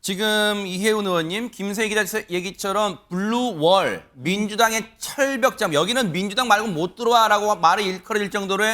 지금 이혜훈 의원님, 김세희 기자 얘기처럼 블루월, 민주당의 철벽장, 여기는 민주당 말고 못 들어와라고 말이 일컬어질 정도로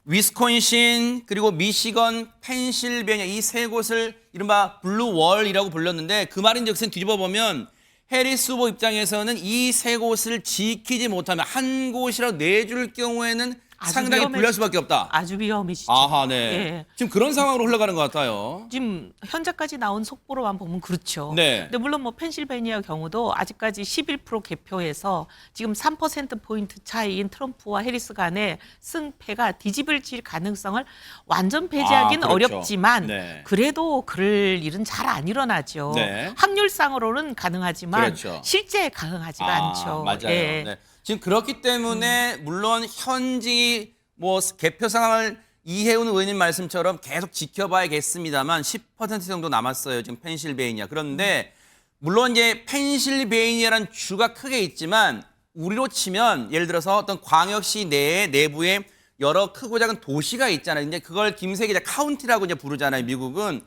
위스콘신, 그리고 미시건, 펜실베니아 이 세 곳을 이른바 블루월이라고 불렀는데 그 말인즉슨 뒤집어 보면 해리스 후보 입장에서는 이 세 곳을 지키지 못하면 한 곳이라도 내줄 경우에는 상당히 불리할 수밖에 없다. 아주 위험해지죠. 아하, 네. 예. 지금 그런 상황으로 흘러가는 것 같아요. 지금 현재까지 나온 속보로만 보면 그렇죠. 네. 근데 물론 뭐 펜실베니아 경우도 아직까지 11% 개표에서 지금 3%포인트 차이인 트럼프와 해리스 간의 승패가 뒤집어질 가능성을 완전 배제하기는 그렇죠. 어렵지만 네. 그래도 그럴 일은 잘 안 일어나죠. 네. 확률상으로는 가능하지만 그렇죠. 실제 가능하지가 않죠. 맞아요. 예. 네. 지금 그렇기 때문에 물론 현지 뭐 개표 상황을 이혜훈 의원님 말씀처럼 계속 지켜봐야겠습니다만 10% 정도 남았어요. 지금 펜실베이니아. 그런데 물론 이제 펜실베이니아라는 주가 크게 있지만 우리로 치면 예를 들어서 어떤 광역시 내부에 여러 크고 작은 도시가 있잖아요. 이제 그걸 김세 기자 카운티라고 이제 부르잖아요. 미국은.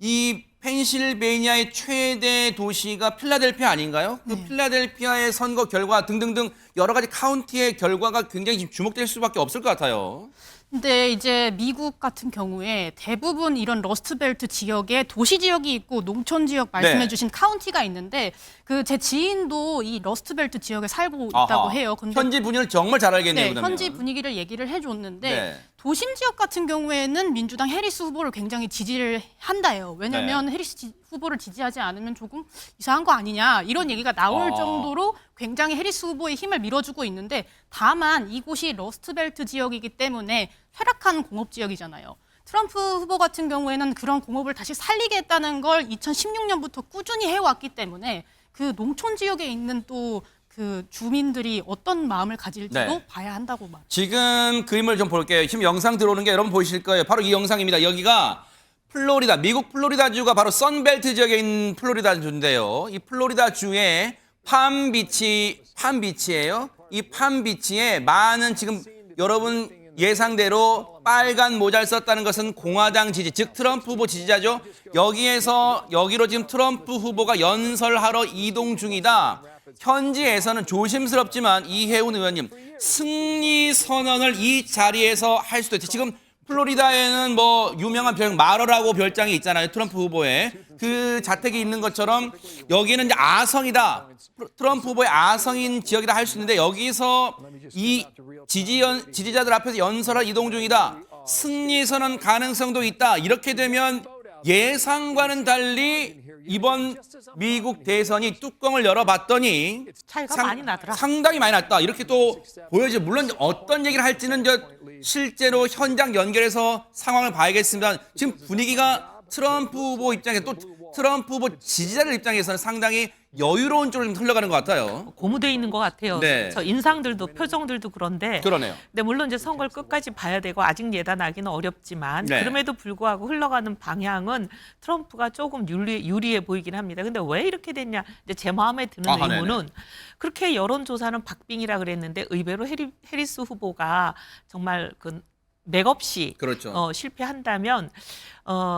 이 펜실베이니아의 최대 도시가 필라델피아 아닌가요? 그 필라델피아의 선거 결과 등등등 여러 가지 카운티의 결과가 굉장히 지금 주목될 수밖에 없을 것 같아요. 근데 이제 미국 같은 경우에 대부분 이런 러스트벨트 지역에 도시 지역이 있고 농촌 지역 말씀해주신 카운티가 있는데 그 제 지인도 이 러스트벨트 지역에 살고 있다고 해요. 근데 현지 분위기를 정말 잘 알겠네요. 네, 그러면. 현지 분위기를 얘기를 해줬는데 네. 도심 지역 같은 경우에는 민주당 해리스 후보를 굉장히 지지를 한다요. 왜냐하면 해리스 후보를 지지하지 않으면 조금 이상한 거 아니냐 이런 얘기가 나올 정도로 굉장히 해리스 후보의 힘을 밀어주고 있는데 다만 이곳이 러스트벨트 지역이기 때문에 쇠락한 공업 지역이잖아요. 트럼프 후보 같은 경우에는 그런 공업을 다시 살리겠다는 걸 2016년부터 꾸준히 해왔기 때문에 그 농촌 지역에 있는 또 그 주민들이 어떤 마음을 가질지도 네. 봐야 한다고 말. 지금 그림을 좀 볼게요. 지금 영상 들어오는 게 여러분 보이실 거예요. 바로 이 영상입니다. 여기가 플로리다, 미국 플로리다주가 바로 선벨트 지역에 있는 플로리다주인데요. 이 플로리다주의 팜비치예요. 이 팜비치에 많은 지금 여러분 예상대로 빨간 모자를 썼다는 것은 공화당 지지, 즉 트럼프 후보 지지자죠. 여기로 지금 트럼프 후보가 연설하러 이동 중이다. 현지에서는 조심스럽지만 이혜훈 의원님 승리 선언을 이 자리에서 할 수도 있죠. 지금 플로리다에는 뭐 유명한 마러라고 별장이 있잖아요. 트럼프 후보의 그 자택이 있는 것처럼 여기는 이제 아성이다. 트럼프 후보의 아성인 지역이다 할 수 있는데 여기서 이 지지자들 앞에서 연설할 이동 중이다. 승리 선언 가능성도 있다. 이렇게 되면 예상과는 달리 이번 미국 대선이 뚜껑을 열어봤더니 차이가 많이 나더라. 상당히 많이 났다. 이렇게 또 보여지죠. 물론 어떤 얘기를 할지는 실제로 현장 연결해서 상황을 봐야겠습니다. 지금 분위기가 트럼프 후보 입장에서 또 트럼프 후보 지지자들 입장에서는 상당히 여유로운 쪽으로 좀 흘러가는 것 같아요. 고무돼 있는 것 같아요. 네. 저 인상들도 표정들도 그런데. 그러네요. 근데 물론 이제 선거를 끝까지 봐야 되고 아직 예단하기는 어렵지만 네. 그럼에도 불구하고 흘러가는 방향은 트럼프가 조금 유리해 보이긴 합니다. 근데 왜 이렇게 됐냐? 이제 제 마음에 드는 의문은 네네. 그렇게 여론조사는 박빙이라 그랬는데 의외로 해리스 후보가 정말 그 맥없이 그렇죠. 실패한다면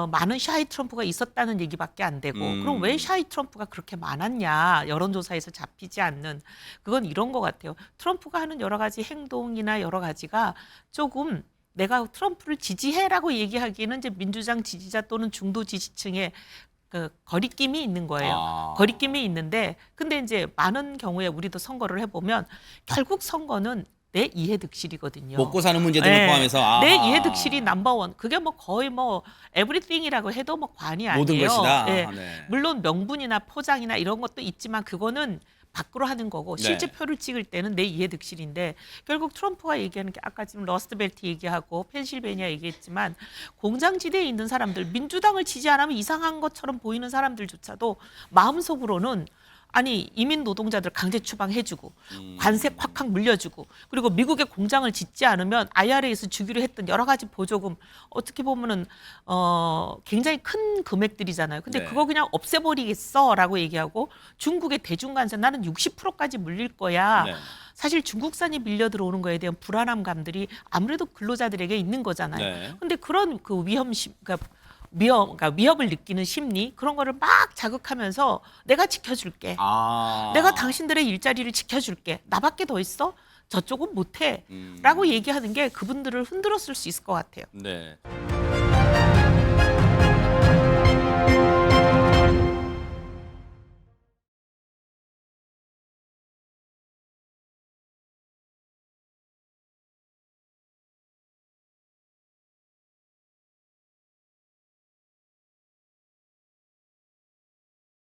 많은 샤이 트럼프가 있었다는 얘기밖에 안 되고 그럼 왜 샤이 트럼프가 그렇게 많았냐 여론조사에서 잡히지 않는 그건 이런 것 같아요. 트럼프가 하는 여러 가지 행동이나 여러 가지가 조금 내가 트럼프를 지지해라고 얘기하기에는 이제 민주당 지지자 또는 중도 지지층의 그 거리낌이 있는 거예요. 거리낌이 있는데 근데 이제 많은 경우에 우리도 선거를 해보면 결국 선거는 내 이해득실이거든요. 먹고 사는 문제 등을 포함해서 내 이해득실이 넘버원. 그게 뭐 거의 뭐 에브리띵이라고 해도 뭐 관이 아니에요. 모든 것이다. 네. 네. 물론 명분이나 포장이나 이런 것도 있지만 그거는 밖으로 하는 거고 실제 표를 찍을 때는 내 이해득실인데 결국 트럼프가 얘기하는 게 아까 지금 러스트벨트 얘기하고 펜실베니아 얘기했지만 공장지대에 있는 사람들 민주당을 지지 안 하면 이상한 것처럼 보이는 사람들조차도 마음속으로는 아니 이민 노동자들 강제 추방해주고 관세 콱콱 물려주고 그리고 미국에 공장을 짓지 않으면 IRA에서 주기로 했던 여러 가지 보조금 어떻게 보면은 굉장히 큰 금액들이잖아요. 근데 그거 그냥 없애버리겠어라고 얘기하고 중국의 대중관세 나는 60%까지 물릴 거야. 사실 중국산이 밀려 들어오는 거에 대한 불안함감들이 아무래도 근로자들에게 있는 거잖아요. 근데 그런 그 위험심, 그러니까 그러니까 위협을 느끼는 심리 그런 거를 막 자극하면서 내가 지켜줄게. 내가 당신들의 일자리를 지켜줄게. 나밖에 더 있어? 저쪽은 못해. 라고 얘기하는 게 그분들을 흔들었을 수 있을 것 같아요. 네.